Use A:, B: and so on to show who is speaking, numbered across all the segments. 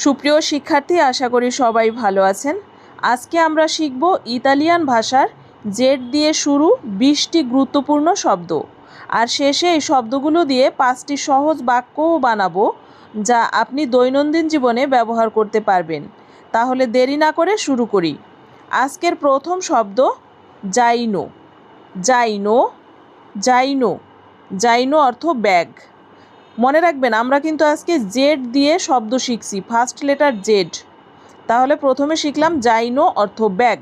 A: সুপ্রিয় শিক্ষার্থী, আশা করি সবাই ভালো আছেন। আজকে আমরা শিখব ইতালিয়ান ভাষার জেড দিয়ে শুরু 20টি গুরুত্বপূর্ণ শব্দ, আর শেষে এই শব্দগুলো দিয়ে 5টি সহজ বাক্যও বানাবো যা আপনি দৈনন্দিন জীবনে ব্যবহার করতে পারবেন। তাহলে দেরি না করে শুরু করি। আজকের প্রথম শব্দ জাইনো। জাইনো জাইনো জাইনো অর্থ ব্যাগ। মনে রাখবেন, আমরা কিন্তু আজকে জেড দিয়ে শব্দ শিখছি, ফার্স্ট লেটার জেড। তাহলে প্রথমে শিখলাম জাইনো অর্থ ব্যাগ।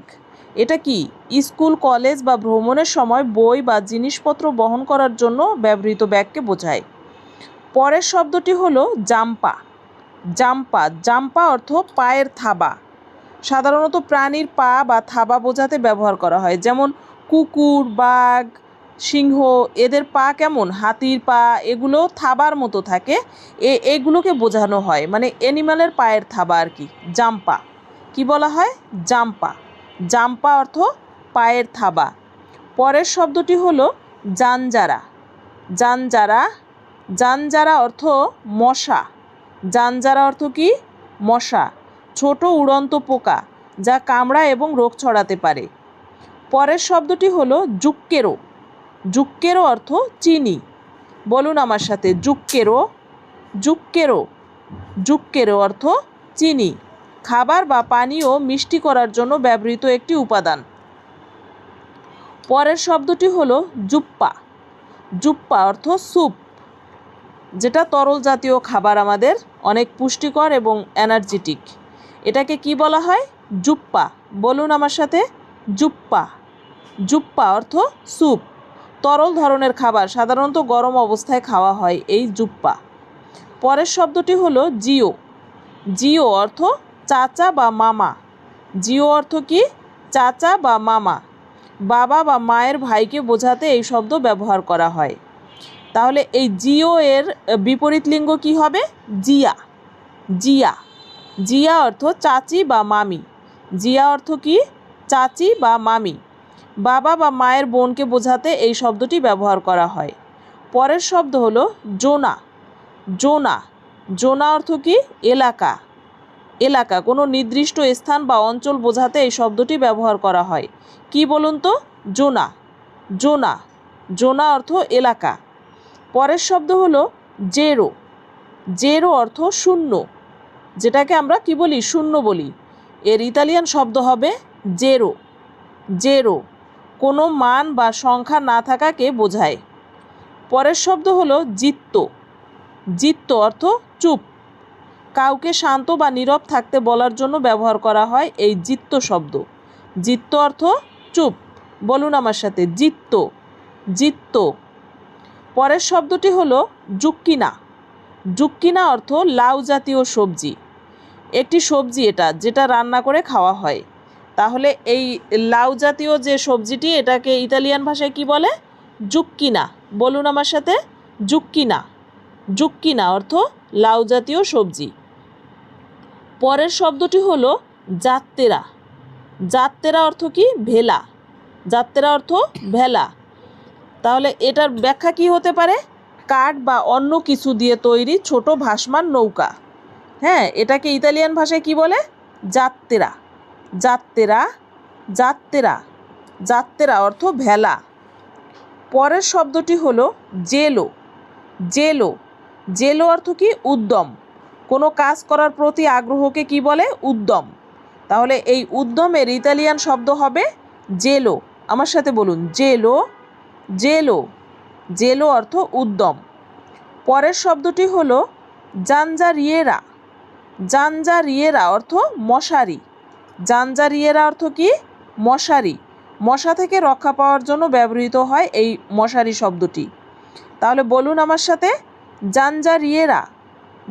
A: এটা কি? স্কুল, কলেজ বা ভ্রমণের সময় বই বা জিনিসপত্র বহন করার জন্য ব্যবহৃত ব্যাগকে বোঝায়। পরের শব্দটি হলো জাম্পা। জাম্পা জাম্পা অর্থ পায়ের থাবা। সাধারণত প্রাণীর পা বা থাবা বোঝাতে ব্যবহার করা হয়, যেমন কুকুর, বাঘ, সিংহ, এদের পা কেমন? হাতির পা, এগুলো থাবার মতো থাকে। এগুলোকে বোঝানো হয়, মানে অ্যানিমালের পায়ের থাবা আর কি। জাম্পা কি বলা হয়? জাম্পা। জাম্পা অর্থ পায়ের থাবা। পরের শব্দটি হলো জানজারা। জানজারা জানজারা অর্থ মশা। জানজারা অর্থ কি? মশা, ছোট উড়ন্ত পোকা যা কামড়া এবং রোগ ছড়াতে পারে। পরের শব্দটি হলো জুক্কেরো। জুক্কেরো অর্থ চিনি। বলুন আমার সাথে, জুক্কেরো। জুক্কেরো জুক্কেরো অর্থ চিনি, খাবার বা পানীয় মিষ্টি করার জন্য ব্যবহৃত একটি উপাদান। পরের শব্দটি হলো জুপ্পা। জুপ্পা অর্থ স্যুপ, যেটা তরল জাতীয় খাবার, আমাদের অনেক পুষ্টিকর এবং এনার্জেটিক। এটাকে কি বলা হয়? জুপ্পা। বলুন আমার সাথে, জুপ্পা। জুপ্পা অর্থ স্যুপ, তরল ধরনের খাবার, সাধারণত গরম অবস্থায় খাওয়া হয় এই জুপ্পা। পরের শব্দটি হলো জিও। জিও অর্থ চাচা বা মামা। জিও অর্থ কি? চাচা বা মামা। বাবা বা মায়ের ভাইকে বোঝাতে এই শব্দ ব্যবহার করা হয়। তাহলে এই জিও এর বিপরীত লিঙ্গ কি হবে? জিয়া। জিয়া। জিয়া অর্থ চাচি বা মামি। জিয়া অর্থ কি? চাচি বা মামি। বাবা বা মায়ের বোনকে বোঝাতে এই শব্দটি ব্যবহার করা হয়। পরের শব্দ হলো জোনা। জোনা। জোনা অর্থ কি? এলাকা। এলাকা, কোনো নির্দিষ্ট স্থান বা অঞ্চল বোঝাতে এই শব্দটি ব্যবহার করা হয়। কি বলুন তো? জোনা। জোনা। জোনা অর্থ এলাকা। পরের শব্দ হলো জেরো। জেরো অর্থ শূন্য, যেটাকে আমরা কি বলি? শূন্য বলি। এর ইতালিয়ান শব্দ হবে জেরো। জেরো কোনো মান বা সংখ্যা না থাকাকে বোঝায়। পরের শব্দ হলো জিত্ত। জিত্ত অর্থ চুপ, কাউকে শান্ত বা নীরব থাকতে বলার জন্য ব্যবহার করা হয় এই জিত্ত শব্দ। জিত্ত অর্থ চুপ। বলুন আমার সাথে, জিত্ত। জিত্ত। পরের শব্দটি হলো জুক্কিনা। জুক্কিনা অর্থ লাউ জাতীয় সবজি। একটি সবজি এটা, যেটা রান্না করে খাওয়া হয়। তাহলে এই লাউ জাতীয় যে সবজিটি, এটাকে ইতালিয়ান ভাষায় কি বলে? জুক্কিনা। বলুন আমার সাথে, জুক্কিনা। জুক্কিনা অর্থ লাউ জাতীয় সবজি। পরের শব্দটি হলো জাত্তেরা। জাত্তেরা অর্থ কি? ভেলা। জাত্তেরা অর্থ ভেলা। তাহলে এটার ব্যাখ্যা কি হতে পারে? কাঠ বা অন্য কিছু দিয়ে তৈরি ছোট ভাসমান নৌকা। হ্যাঁ, এটাকে ইতালিয়ান ভাষায় কি বলে? জাত্তেরা। জাত্তেরা। জাত্তেরা। জাত্তেরা অর্থ ভেলা। পরের শব্দটি হলো জেলো। জেলো। জেলো অর্থ কি? উদ্যম, কোনো কাজ করার প্রতি আগ্রহকে কি বলে? উদ্যম। তাহলে এই উদ্যমের ইতালিয়ান শব্দ হবে জেলো। আমার সাথে বলুন, জেলো। জেলো। জেলো অর্থ উদ্যম। পরের শব্দটি হলো জানজারিয়েরা। জানজারিয়েরা অর্থ মশারি। জানজারিয়েরা অর্থ কি? মশারি। মশা থেকে রক্ষা পাওয়ার জন্য ব্যবহৃত হয় এই মশারি শব্দটি। তাহলে বলুন আমার সাথে, জানজারিয়েরা।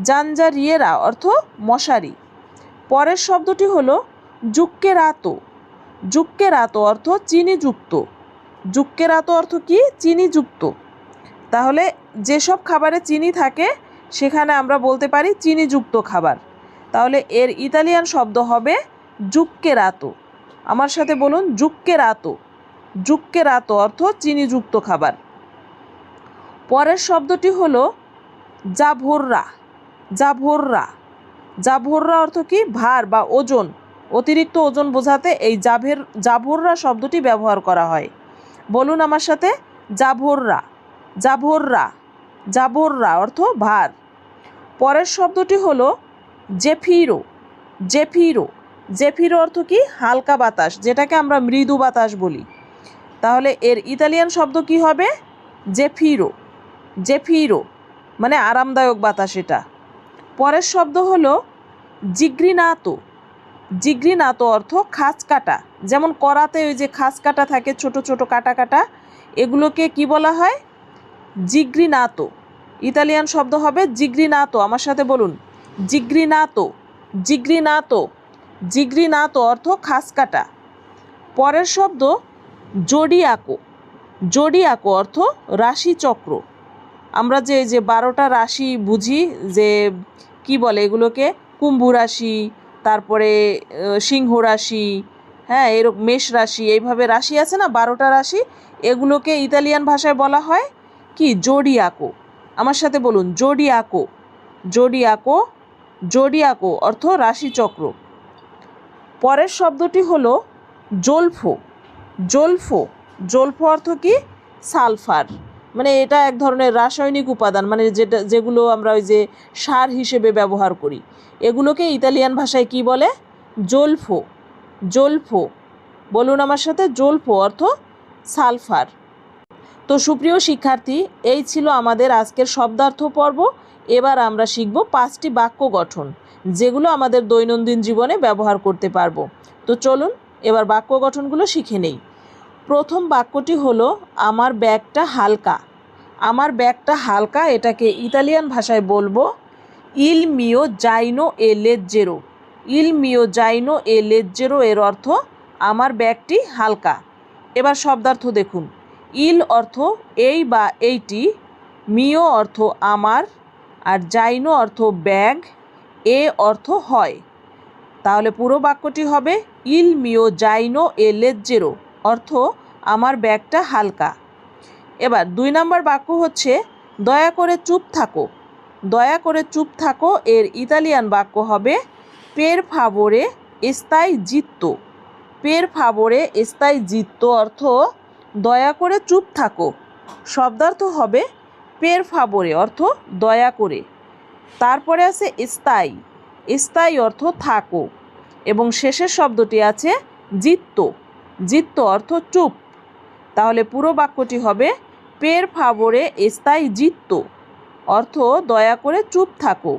A: জানজারিয়েরা অর্থ মশারি। পরের শব্দটি হলো জুক্কেরাতো। জুক্কেরাতো অর্থ চিনিযুক্ত। জুক্কেরাতো অর্থ কি? চিনিযুক্ত। তাহলে যেসব খাবারে চিনি থাকে সেখানে আমরা বলতে পারি চিনিযুক্ত খাবার। তাহলে এর ইতালিয়ান শব্দ হবে জুক্কেরাতো। আমার সাথে বলুন, জুক্কেরাতো। জুক্কেরাতো অর্থ চিনিযুক্ত খাবার। পরের শব্দটি হলো জাভোররা। জাভোররা। জাভোররা অর্থ কি? ভার বা ওজন, অতিরিক্ত ওজন বোঝাতে এই জাভোররা শব্দটি ব্যবহার করা হয়। বলুন আমার সাথে, জাভোররা, জাভোররা, জাভোররা অর্থ ভার। পরের শব্দটি হলো জেফিরো, জেফিরো, জেফিরো অর্থ কি? হালকা বাতাস, যেটাকে আমরা মৃদু বাতাস বলি। তাহলে এর ইতালিয়ান শব্দ কি হবে? জেফিরো, জেফিরো মানে আরামদায়ক বাতাস এটা। পরের শব্দ হলো জিগ্রিনাতো, জিগ্রিনাতো অর্থ খাঁজ কাটা। যেমন করাতে ওই যে খাঁজ কাটা থাকে, ছোট ছোট কাটা কাটা, এগুলোকে কি বলা হয়? জিগ্রিনাতো। ইতালিয়ান শব্দ হবে জিগ্রিনাতো। আমার সাথে বলুন, জিগ্রিনাতো, জিগ্রিনাতো, জিগ্রিনাতো অর্থ খাঁজ কাটা। পরের শব্দ জোডিয়াকো, জোডিয়াকো অর্থ রাশিচক্র। আমরা যে 12টা রাশি বুঝি, যে কি বলে এগুলোকে, কুম্ভ রাশি, তারপরে সিংহ রাশি, হ্যাঁ এরকম মেষ রাশি, এইভাবে রাশি আছে না 12টা রাশি, এগুলোকে ইতালিয়ান ভাষায় বলা হয় কি? জোডিয়াকো। আমার সাথে বলুন, জোডিয়াকো, জোডিয়াকো, জোডিয়াকো অর্থ রাশিচক্র। পরের শব্দটি হলো জোলফো, জোলফো, জোলফো অর্থ কি? সালফার। মানে এটা এক ধরনের রাসায়নিক উপাদান, মানে যেগুলো আমরা ওই যে সার হিসেবে ব্যবহার করি, এগুলোকে ইতালিয়ান ভাষায় কি বলে? জোলফো, জোলফো। বলুন আমার সাথে, জোলফো অর্থ সালফার। তো সুপ্রিয় শিক্ষার্থী, এই ছিল আমাদের আজকের শব্দার্থ পর্ব। এবার আমরা শিখব 5টি বাক্য গঠন, যেগুলো আমাদের দৈনন্দিন জীবনে ব্যবহার করতে পারবো। তো চলুন এবার বাক্য গঠনগুলো শিখে নেই। প্রথম বাক্যটি হলো আমার ব্যাগটা হালকা। আমার ব্যাগটা হালকা, এটাকে ইতালিয়ান ভাষায় বলবো ইল মিও জাইনো এ লেজ্জেরো। ইল মিও জাইনো এ লেজ্জেরো এর অর্থ আমার ব্যাগটি হালকা। এবার শব্দার্থ দেখুন। ইল অর্থ এই বা এইটি, মিও অর্থ আমার, আর জাইনো অর্থ ব্যাগ, এ অর্থ হয়। তাহলে পুরো বাক্যটি হবে ইল মিও জাইনো এ লেজ্জেরো, অর্থ আমার ব্যাগটা হালকা। এবার 2 নম্বর বাক্য হচ্ছে দয়া করে চুপ থাকো। দয়া করে চুপ থাকো এর ইতালিয়ান বাক্য হবে পের ফাভোরে স্তাই জিত্তো। পের ফাভোরে স্তাই জিত্তো অর্থ দয়া করে চুপ থাকো। শব্দার্থ হবে পের ফাভোরে অর্থ দয়া করে। তারপরে আছে স্তাই, স্তাই অর্থ থাকো, এবং শেষের শব্দটি আছে জিত্তো। জিত্তো অর্থ চুপ। তাহলে পুরো বাক্যটি হবে পের ফাভোরে স্তাই জিত্তো, অর্থ দয়া করে চুপ থাকো।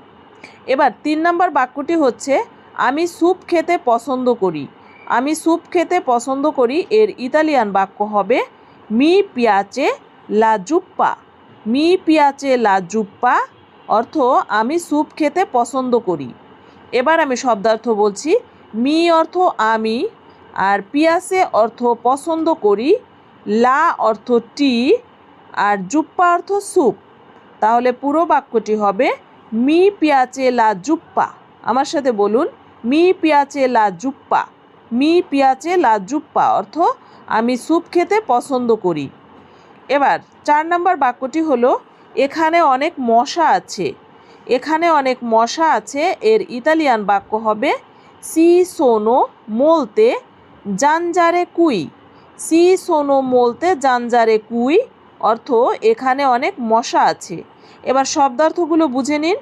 A: এবার 3 নম্বর বাক্যটি হচ্ছে আমি স্যুপ খেতে পছন্দ করি। আমি স্যুপ খেতে পছন্দ করি এর ইতালিয়ান বাক্য হবে মি পিয়াচে লা জুপ্পা। মি পিয়াচে লা জুপ্পা অর্থ আমি স্যুপ খেতে পছন্দ করি। এবার আমি শব্দার্থ বলছি। মি অর্থ আমি, আর পিয়াসে অর্থ পছন্দ করি, লা অর্থ টি, আর জুপ্পা অর্থ স্যুপ। তাহলে পুরো বাক্যটি হবে মি পিয়াচে লা জুপ্পা। আমার সাথে বলুন, মি পিয়াচে লা জুপ্পা। মি পিয়াচে লা জুপ্পা অর্থ আমি স্যুপ খেতে পছন্দ করি। এবার 4 নম্বর বাক্যটি হলো এখানে অনেক মশা আছে। এখানে অনেক মশা আছে এর ইতালিয়ান বাক্য হবে সি সোনো মোলতে জানজারে কুই। সি সোনো মোলতে জানজারে কুই অর্থ এখানে অনেক মশা আছে। এবার শব্দার্থগুলো বুঝে নিন।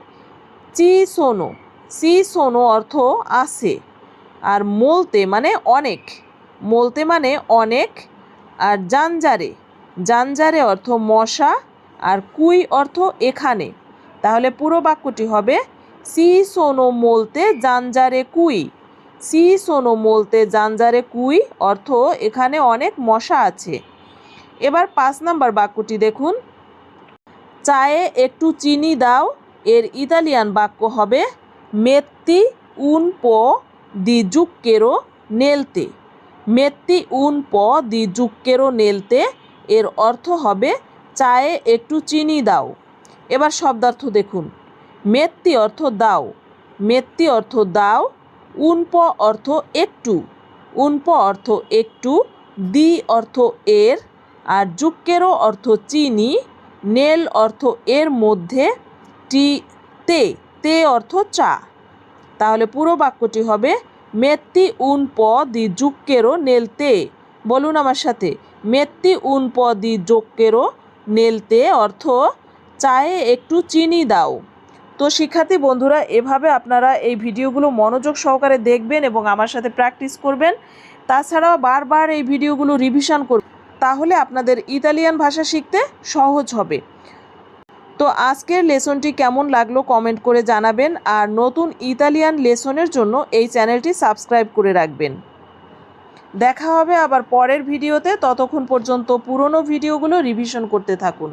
A: চি সোনো, সি সোনো অর্থ আছে, আর মোলতে মানে অনেক, মোলতে মানে অনেক, আর জানজারে, জানজারে অর্থ মশা, আর কুই অর্থ এখানে। তাহলে পুরো বাক্যটি হবে সি সোনো মোলতে জানজারে কুই। সি সোনো মোলতে জানজারে কুই অর্থ এখানে অনেক মশা আছে। এবার 5 নম্বর বাক্যটি দেখুন। চায়ে একটু চিনি দাও এর ইতালিয়ান বাক্য হবে মেত্তি উন প দি জুক্কেরো নেলতে। মেত্তি উন প দি জুক্কেরো নেলতে এর অর্থ হবে চায়ে একটু চিনি দাও। এবার শব্দার্থ দেখুন। মেত্তি অর্থ দাও, মেত্তি অর্থ দাও, উনপ অর্থ একটু, উনপ অর্থ একটু, দি অর্থ এর, আর জুক্কেরো অর্থ চিনি, নেল অর্থ এর মধ্যে, তে, তে অর্থ চা। তাহলে পুরো বাক্যটি হবে metti un po' di zucchero nel tè। বলুন আমার সাথে, metti un po' di zucchero nel tè অর্থ চায়ে একটু চিনি দাও। তো শিক্ষার্থী বন্ধুরা, এভাবে আপনারা এই ভিডিওগুলো মনোযোগ সহকারে দেখবেন এবং আমার সাথে প্র্যাকটিস করবেন। তাছাড়াও বারবার এই ভিডিওগুলো রিভিশন করবেন, তাহলে আপনাদের ইতালিয়ান ভাষা শিখতে সহজ হবে। তো আজকের লেসনটি কেমন লাগলো কমেন্ট করে জানাবেন, আর নতুন ইতালিয়ান লেসনের জন্য এই চ্যানেলটি সাবস্ক্রাইব করে রাখবেন। দেখা হবে আবার পরের ভিডিওতে, ততক্ষণ পর্যন্ত পুরনো ভিডিওগুলো রিভিশন করতে থাকুন।